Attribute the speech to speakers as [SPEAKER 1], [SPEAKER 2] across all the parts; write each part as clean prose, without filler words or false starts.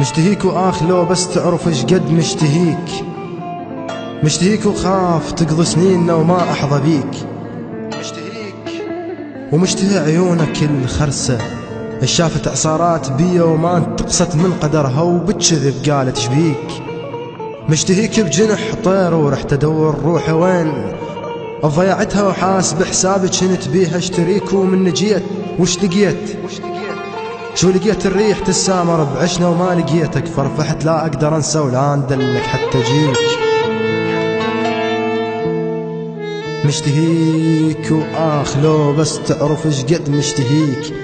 [SPEAKER 1] مشتهيك واخ لو بس تعرف ايش قد مشتهيك، مشتهيك وخاف تقضي سنيننا وما احظى بيك، مشتهيك ومشتهي عيونك الخرسة شافت اعصارات بيا وما انتقصت من قدرها وبتشذب قالت شبيك، مشتهيك بجنح طير ورحت ادور روحي وين ضيعتها وحاسب حسابي كنت بيها اشتريك ومن جيت وش لقيت شو لقيت الريح تسامر بعشنا وما لقيتك فرفحت لا اقدر انسى ولا اندلك حتى جيك، مشتهيك واخ لو بس تعرف ايش قد مشتهيك،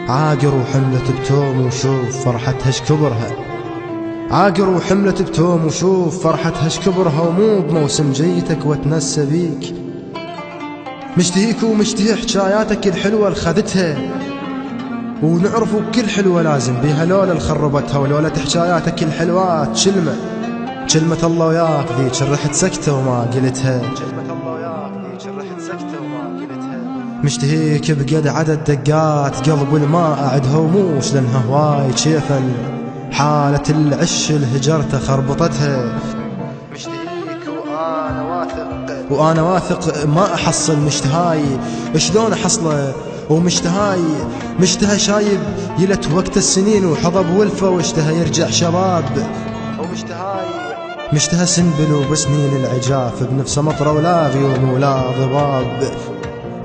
[SPEAKER 1] عاقر وحملت بتوم وشوف فرحتها ايش كبرها، عاقر وحملت بتوم وشوف فرحتها ايش كبرها ومو بموسم جيتك واتنسى بيك، مشتهيك ومشتهي حكاياتك الحلوة الخذتها ونعرفوا كل حلوة لازم بيها لولا الخربتها ولولا حكاياتك الحلوات كلمة الله وياك ذيك رحت سكتة وما قلتها، مشتهيك بقد عدد دقات قلب الما أعدها وموش لأنها هواي كيفا حالة العش الهجرته خربطتها، مشتهيك وأنا واثق ما أحصل مشتهاي شلون أحصله ومشتهاي مشتهى شايب يلت وقت السنين وحضب ولفه واشتهى يرجع شباب، مشتهى سنبل وبسنين العجاف بنفسه مطره ولا غيوم ولا ضباب،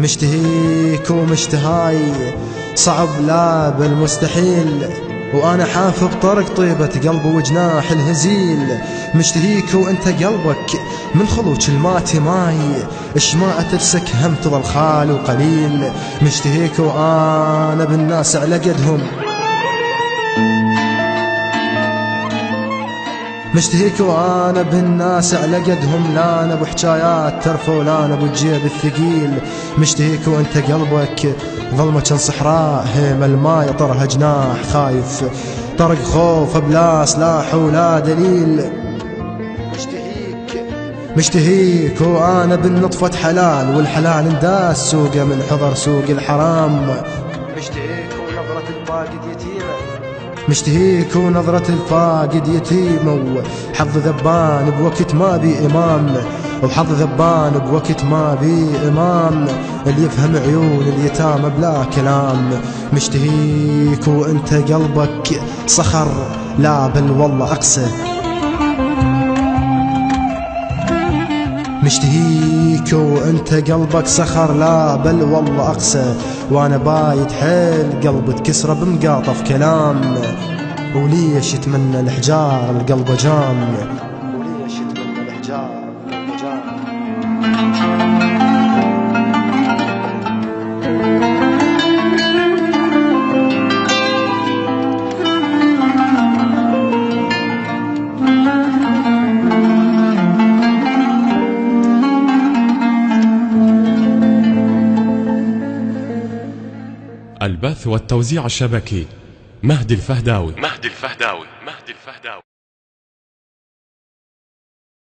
[SPEAKER 1] مشتهيك ومشتهاي صعب لا بالمستحيل وأنا حافظ طرق طيبة قلب وجناح الهزيل، مشتهيك وأنت قلبك من خلوك الماتي ماي إش ما أترسك هم تظل خال وقليل، مشتهيك وأنا بالناس على قدهم، مشتهيك وأنا بالناس على قدهم لا أنا بحكايات ترفع ولا أنا بجيب الثقيل، مشتهيك وأنت قلبك ظلمة صحراء هيم الماء يطرها جناح خايف طرق خوف بلا سلاح ولا دليل، مشتهيك وأنا بالنطفة حلال والحلال انداس سوقه من حضر سوق الحرام، مشتهيك ونظرة الفاقد يتيمة، مشتهيك ونظرة الفاقد يتيمة وحظ ذبان بوقت ما بي إمام، وحظ ذبان بوقت ما بي إمام اللي يفهم عيون اليتامى بلا كلام، مشتهيك وانت قلبك صخر لا بل والله أقسى، مشتهيك وانت قلبك صخر لا بل والله أقسى، وانا بايد حيل قلب تكسره بمقاطف كلام، وليش يتمنى الحجار القلب جام، وليش يتمنى الحجار القلب جام.
[SPEAKER 2] البث والتوزيع الشبكي مهدي الفهداوي.